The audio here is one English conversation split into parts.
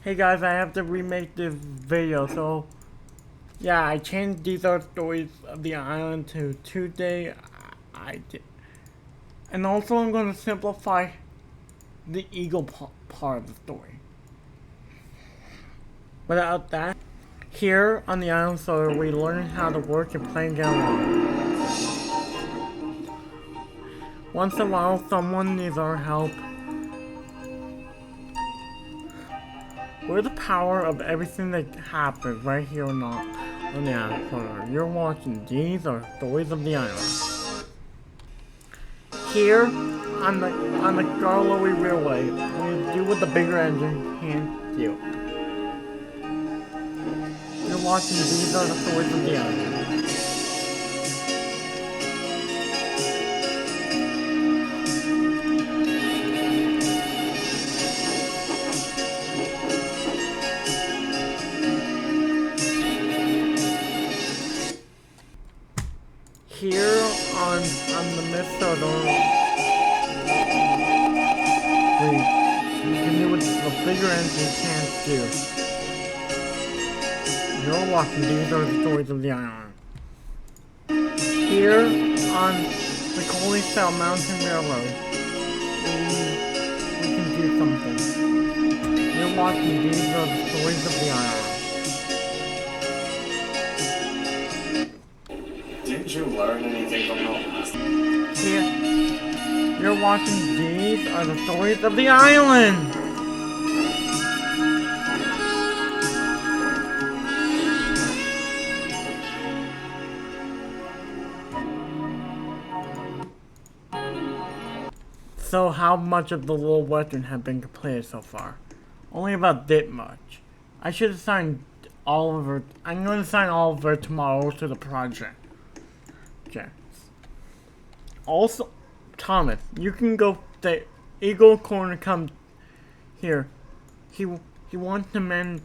Hey guys, I have to remake this video, so yeah, I changed these are stories of the island to Tuesday. I did, and also I'm going to simplify the eagle part of the story. Without that, here on the island, so we learn how to work and play and get along. Once in a while, someone needs our help. We're the power of everything that happens right here on the island corner. You're watching These Are Stories of the Island. Here on the Garlowy Railway, we do what the bigger engine can't do. You're watching These Are the Stories of the Island. Here on the Mr. you can do what the bigger engine can't do. You're watching These Are the Stories of the Island. Here on the Coley-style Mountain Railroad, we can do something. You're watching These Are the Stories of the Island. Didn't you learn anything from the last? Here, you're watching These Are the Stories of the Island! So how much of the Little Western have been completed so far? Only about that much. I should have signed Oliver. I'm going to sign Oliver tomorrow to the project. Okay. Also, Thomas, you can go. The Eagle Corner come here. He wants to mend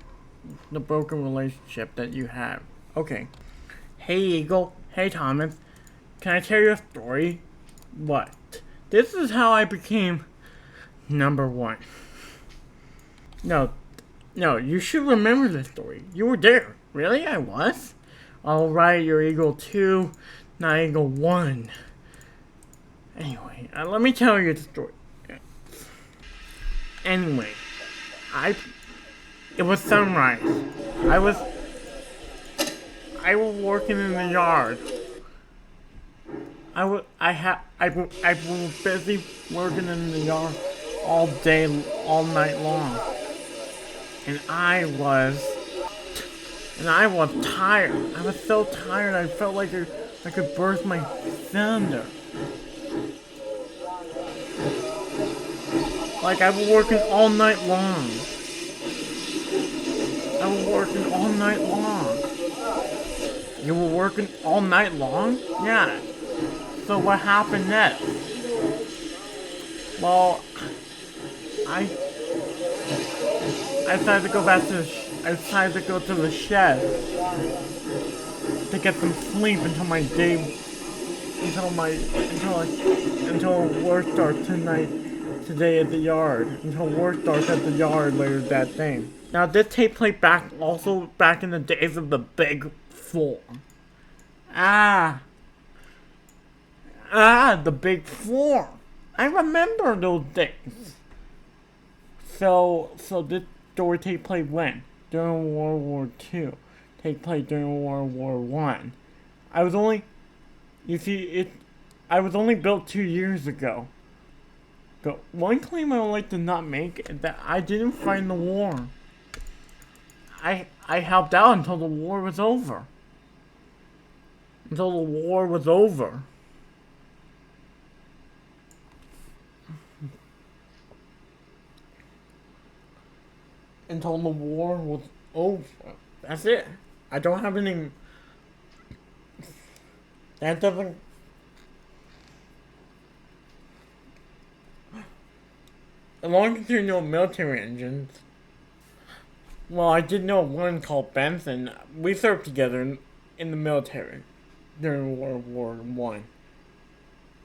the broken relationship that you have. Okay. Hey Eagle. Hey Thomas. Can I tell you a story? What? This is how I became #1. No, you should remember this story. You were there. Really? I was? Alright, you're Eagle 2, not Eagle 1. Anyway, let me tell you the story. Anyway, it was sunrise. I was working in the yard. I was busy working in the yard all day, all night long. And I was tired. I was so tired, I felt like I could burst my cylinder. Like I was working all night long. I was working all night long. You were working all night long? Yeah. So what happened next? Well, I decided to go back to I decided to go to the shed to get some sleep until my day, until work starts today at the yard. Until work starts at the yard later that day. Now this takes place back in the days of the Big Four. The Big Four. I remember those days. So this story take place when? During World War II. Take place during World War I. I was only built 2 years ago. But one claim I would like to not make is that I didn't fight in the war. I helped out until the war was over. Until the war was over. Until the war was over. That's it. I don't have any. That doesn't. As long as you know military engines. Well, I did know one called Benson. We served together in the military during World War I.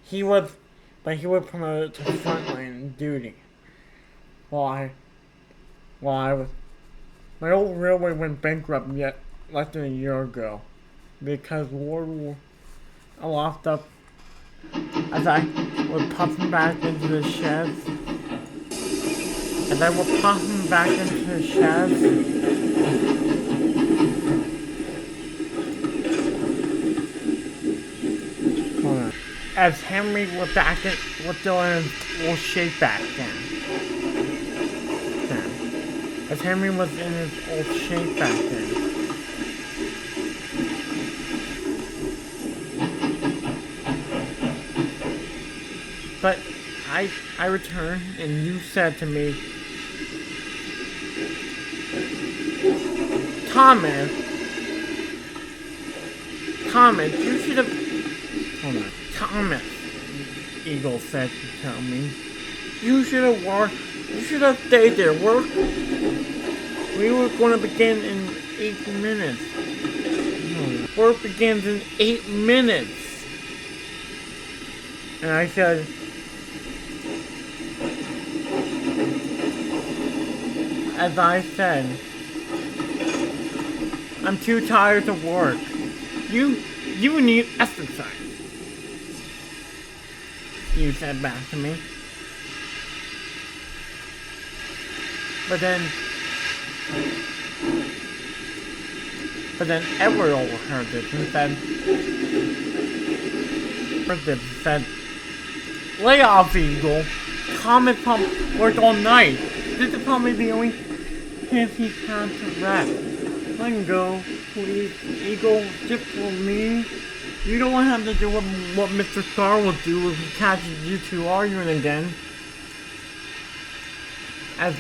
He was promoted to frontline duty. While I was My old railway went bankrupt yet less than a year ago because I locked up as I was puffing back into the sheds. As I was puffing back into the sheds, hold on. As Henry was still in his old shape back then. As Henry was in his old shape back then. But I returned and you said to me, Thomas, you should have, hold on, Thomas, Eagle said to tell me, you should have stayed there. We were going to begin in 8 minutes. Work begins in 8 minutes. And I said, as I said, I'm too tired to work. You need exercise. You said back to me. But then Edward overheard this and said, lay off, Eagle. Thomas worked all night. This is probably the only chance he had to rest. Let him go, please. Eagle, just for me. You don't want to have to do what Mr. Star will do if he catches you two arguing again. As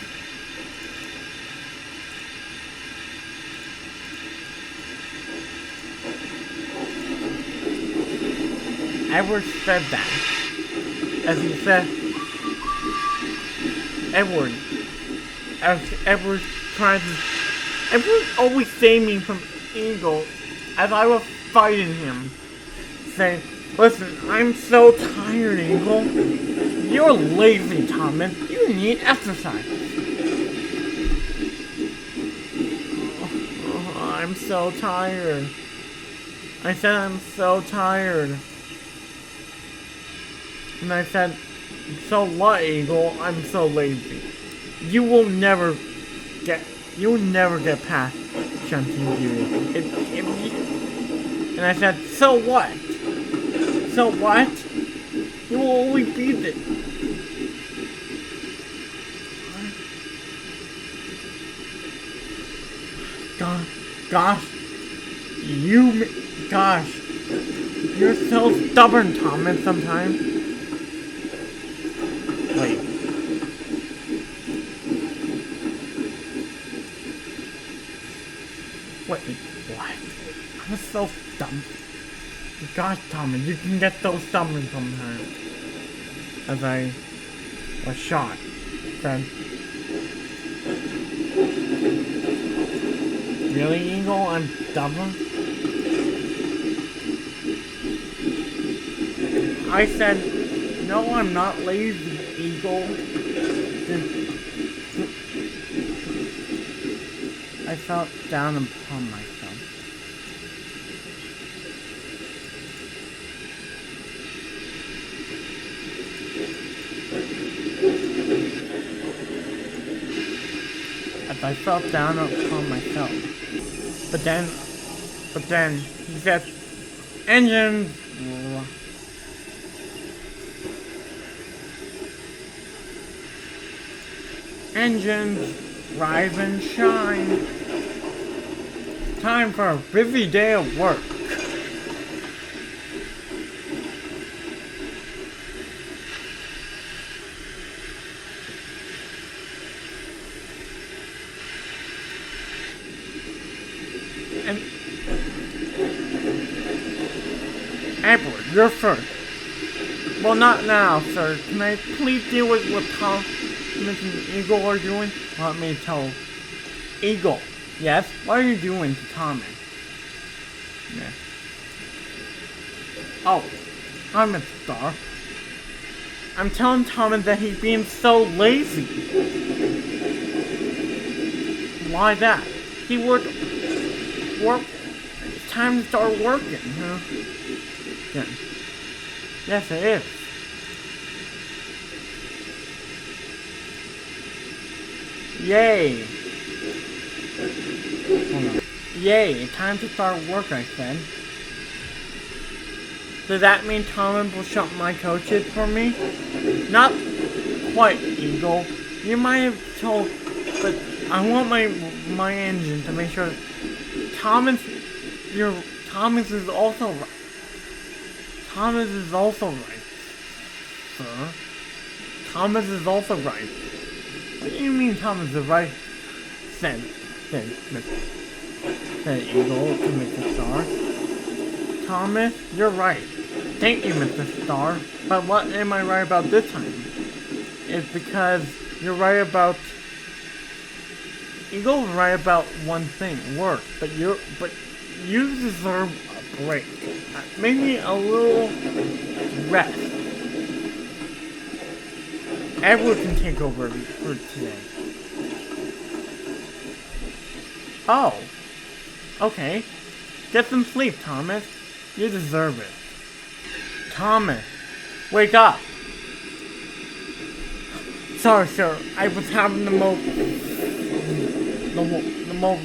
Edward said that. As he said, Edward always saved me from Eagle as I was fighting him. Saying, listen, I'm so tired, Eagle. You're lazy, Thomas. You need exercise. I'm so tired. I said I'm so tired. And I said, so what, Eagle? I'm so lazy. You'll never get past jumping duty. And I said, so what? So what? You will only beat it. Gosh, you're so stubborn, Thomas, sometimes. Wait. What? I'm so dumb. Gosh, Thomas, you can get so stubborn sometimes. As I was shot, then. Really, Eagle? I'm stubborn? I said, no, I'm not lazy, Eagle. I felt down upon myself. As I felt down upon myself. But then he said, engines. Engines, rise and shine. Time for a busy day of work. And Edward, you're first. Well, not now, sir. Can I please deal with what Thomas and Eagle are doing? Let me tell Eagle. Yes? What are you doing to Thomas? Yeah. Oh, I'm a star. I'm telling Thomas that he's being so lazy. Why that? He work. It's time to start working, huh? Yeah. Yes, it is. Yay! Hold on. Yay! Time to start work, I said. Does that mean Thomas will shut my coaches for me? Not quite, Eagle. You might have told, but I want my engine to make sure Thomas is also right. Thomas is also right, sir. Thomas is also right. What do you mean Thomas is right? Said Eagle to Mr. Star. Thomas, you're right. Thank you, Mr. Star. But what am I right about this time? It's because you're right about... Eagle's right about one thing, work. But you deserve a break. Maybe a little rest. Edward can take over for today. Oh. Okay. Get some sleep, Thomas. You deserve it. Thomas, wake up. Sorry, sir. I was having the most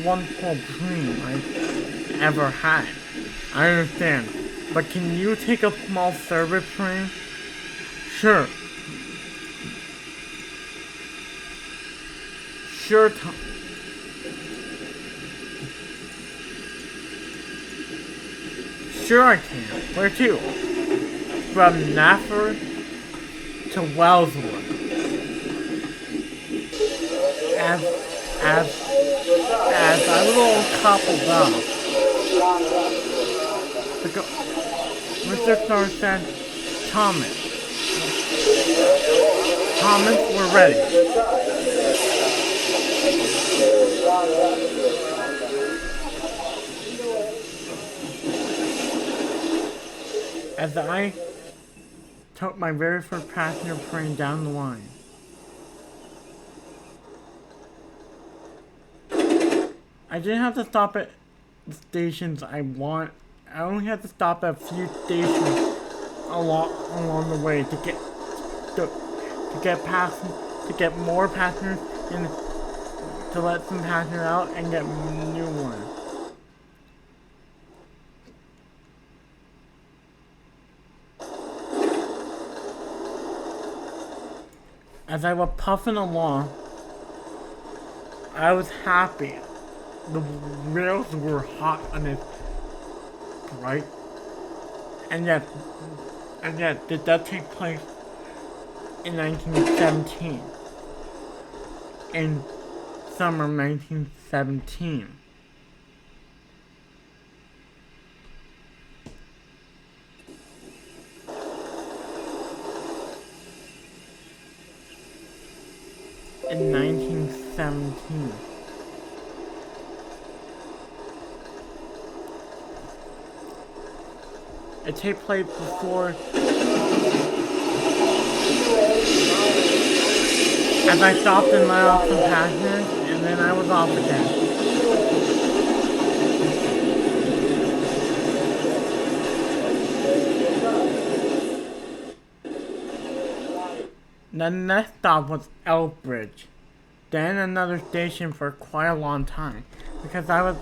wonderful dream I've ever had. I understand. But can you take a small service train? Sure. Sure, Sure I can. Where to? From Nafford to Wellswood. As I little coupled up, Mr. Star said, Thomas, we're ready. As I took my very first passenger train down the line. I didn't have to stop at the stations I want. I only had to stop at a few stations along the way to get more passengers and to let some passengers out and get new ones. As I was puffing along, I was happy. The rails were hot and it's bright. And yet did that take place in 1917? In summer 1917. In 1917. It took place before, as I stopped and let off some passengers, and then I was off again. The next stop was Elbridge, then another station for quite a long time, because I was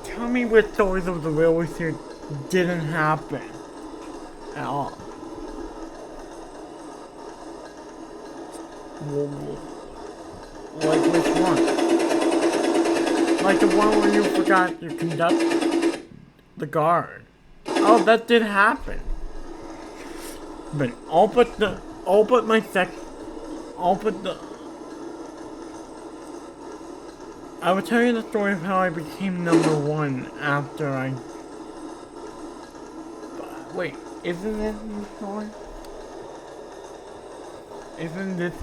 tell me which stories of the railway here didn't happen at all. Like which one? Like the one where you forgot your the guard. Oh, that did happen. But all but the I will tell you the story of how I became #1 after I... Wait, isn't this the story? Isn't this...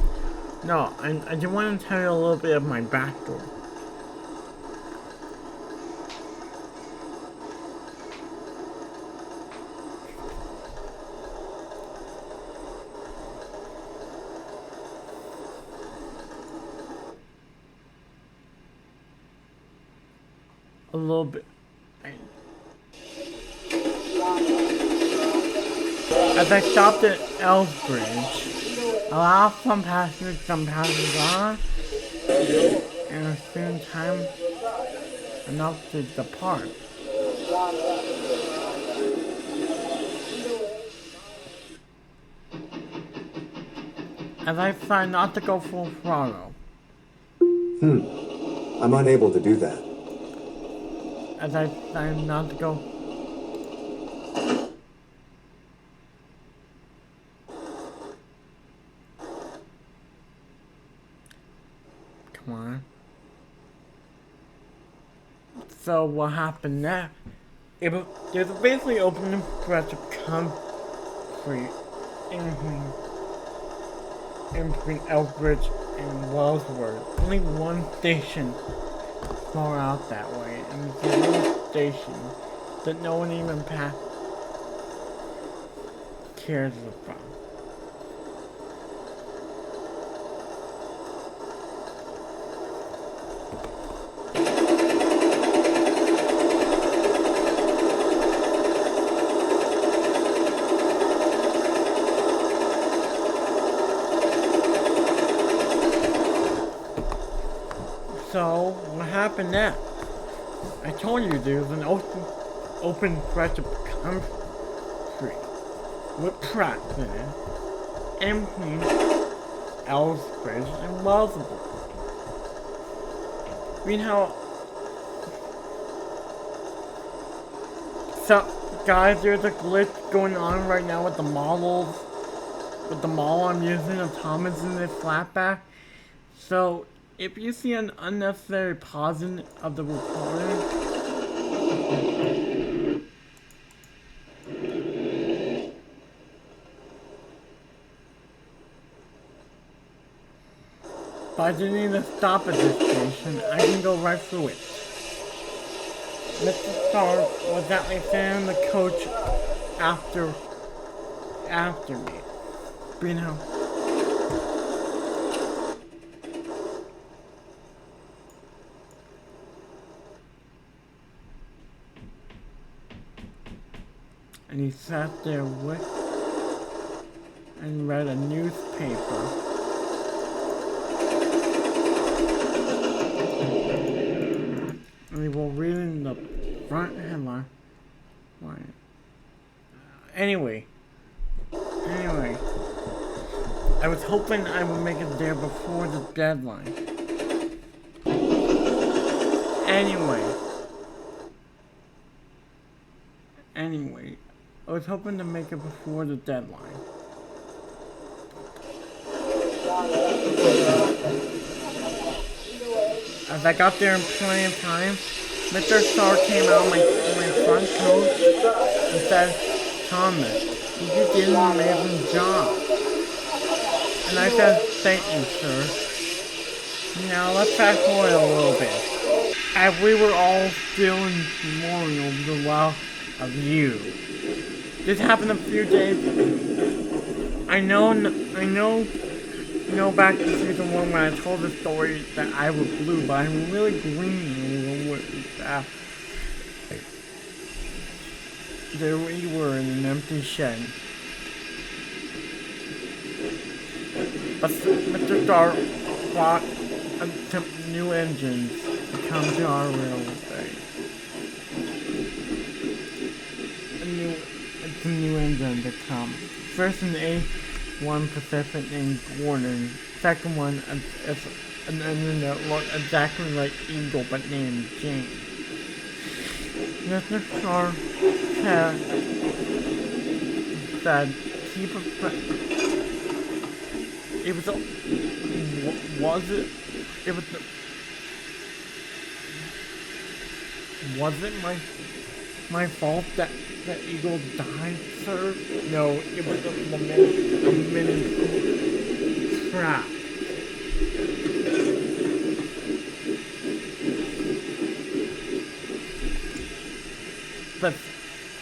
No, I just want to tell you a little bit of my backstory. a little bit. As I stopped at L's Bridge, allow some passengers on, and at the same time, enough to depart. As I try not to go full throttle. I'm unable to do that. As I try not to go. Come on. So what happened there? There's basically opening stretch of concrete in between Elbridge and Wellsworth. Only one station far out that way, and it's a little station that no one even cares about. So, what happened next? I told you there was an open stretch of concrete with tracks in it, in between Ellsbridge and Wellsworth. You know, so guys, there's a glitch going on right now with the models, with the model I'm using of Thomas in this flatback. So, if you see an unnecessary pausing of the recording, if I didn't even stop at this station, I can go right through it. Mr. Starr was actually sitting in the coach after me. You know. And he sat there and read a newspaper. And we were reading the front headline. Anyway, I was hoping I would make it there before the deadline. Anyway, I was hoping to make it before the deadline. As I got there in plenty of time, Mr. Starr came out of my front coach and said, "Thomas, you did an amazing job." And I said, "Thank you, sir." Now let's fast forward a little bit. As we were all still in memorial of the loss of you. This happened a few days. I know back to season 1 when I told the story that I was blue, but I'm really green with that. There we were in an empty shed. But Mr. Starr bought new engines to come to our railway. It's a new engine to come. First an A1 Pacific named Gordon. Second one is an engine that looked exactly like Eagle but named James. Mr. Starr said keep a was it my fault that Eagle died, sir? No, it was a mini trap.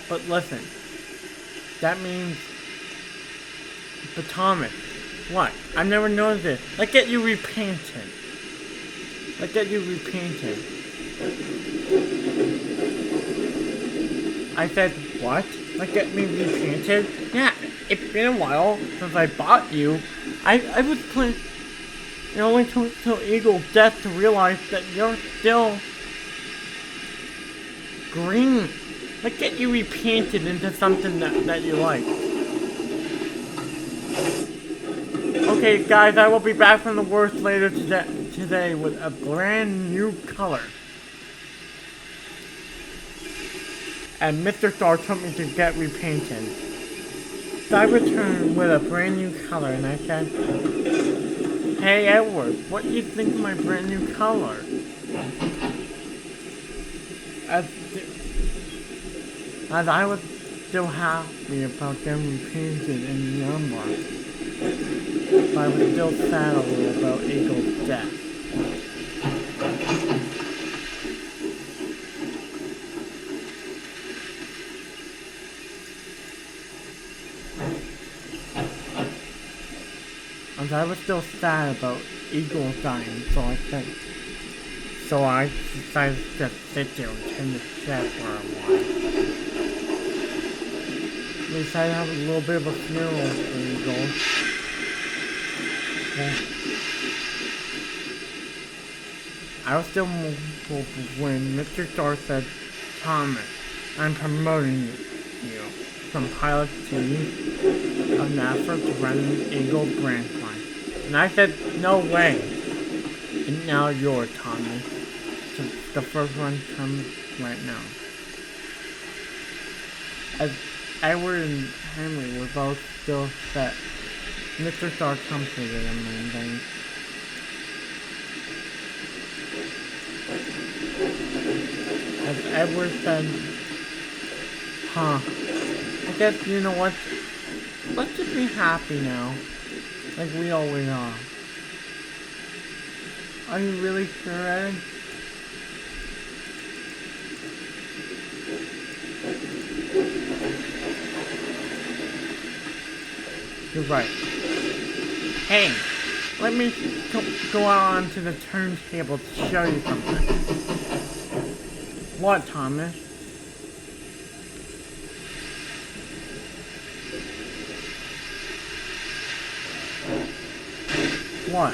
But listen, that means, but Thomas, what? I've never noticed this. Let's get you repainted. I said, what? Like get me repainted? Yeah, it's been a while since I bought you. I was playing. It only took till Eagle's death to realize that you're still green. Like get you repainted into something that you like. Okay, guys, I will be back from the worst later today with a brand new color. And Mr. Star told me to get repainted. So I returned with a brand new color and I said, hey Edward, what do you think of my brand new color? As I was still happy about them repainted in number, but I was still sad a little about Eagle's death. As I was still sad about Eagle dying, so I decided to just sit there and tend the shed for a while. We decided to have a little bit of a funeral for Eagle. I was still moved when Mr. Star said, Thomas, I'm promoting you from pilot to of NASA to running Eagle branch line. And I said, no way. And now you're Thomas. So the first one comes right now. As Edward and Henry were both still set, Mr. Star comforted him and then as Edward said, huh, I guess you know what, let's just be happy now, like we always are. Are you really sure, Ed? You're right. Hey, let me go out onto the turntable to show you something. What, Thomas? What?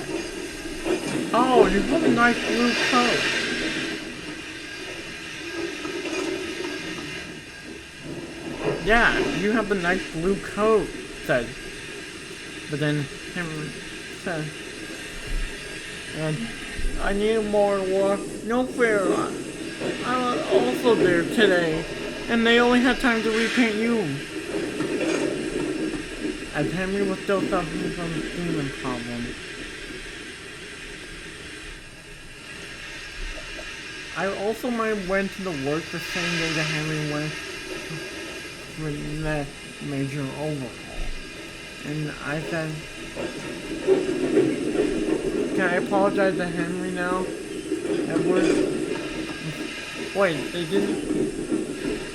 Oh, you have a nice blue coat. Yeah, you have a nice blue coat, said. But then Henry said, and I need more work. No fair. I was also there today, and they only had time to repaint you. As Henry was still suffering from a demon problem. I also went to the work the same day that Henry went for that major overhaul. And I said, can I apologize to Henry now? Edward? Wait, they didn't.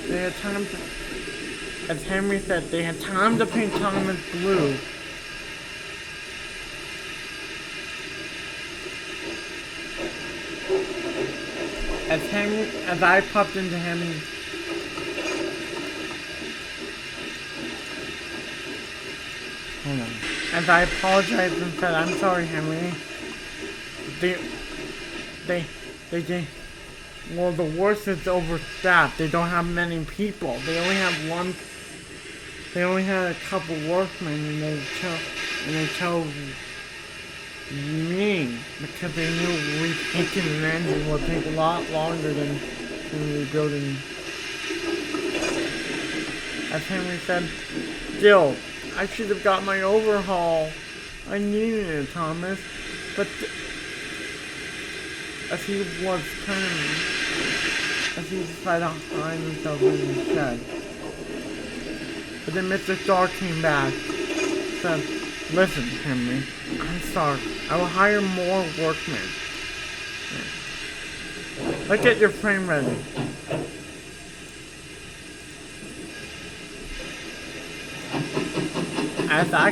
They had time to. As Henry said, they had time to paint Thomas blue. As I popped into Henry. Hold on. As I apologized and said, I'm sorry, Henry. Well, the worst is overstaffed. They don't have many people. They only have one. They only had a couple workmen, and they told me because they knew repainting an engine would take a lot longer than rebuilding. As Henry said, still, I should have got my overhaul. I needed it, Thomas. But as he was turning, as he decided to hide himself in the shed. But then Mr. Starr came back, said, listen, Henry, I'm sorry. I will hire more workmen. Let's get your frame ready. As I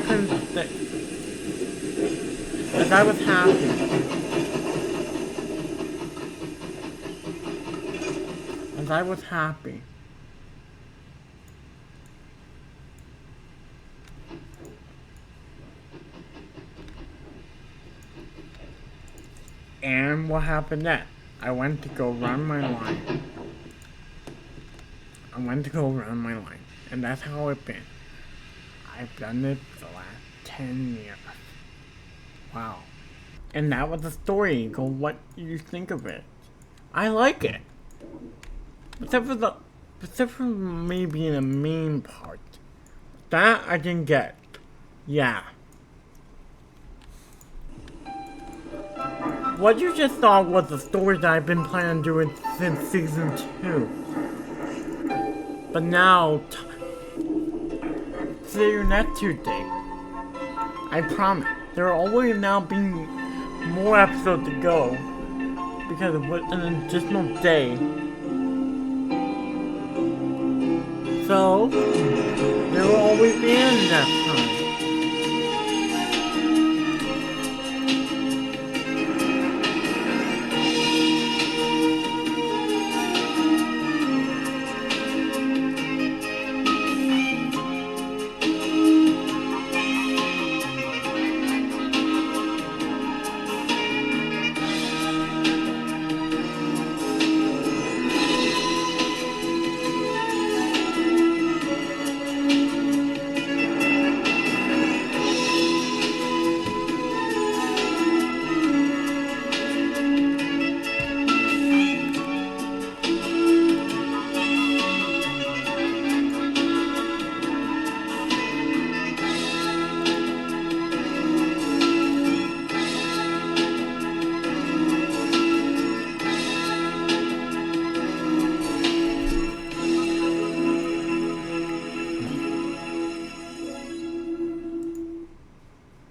was happy. As I was happy. And what happened next? I went to go run my line. And that's how it's been. I've done it for the last 10 years. Wow. And that was the story. Go, what do you think of it? I like it. Except for me being a mean part. That I didn't get. Yeah. What you just saw was the story that I've been planning on doing since season 2. But now, see you next Tuesday. I promise. There will always now be more episodes to go. Because of an additional day. So, there will always be an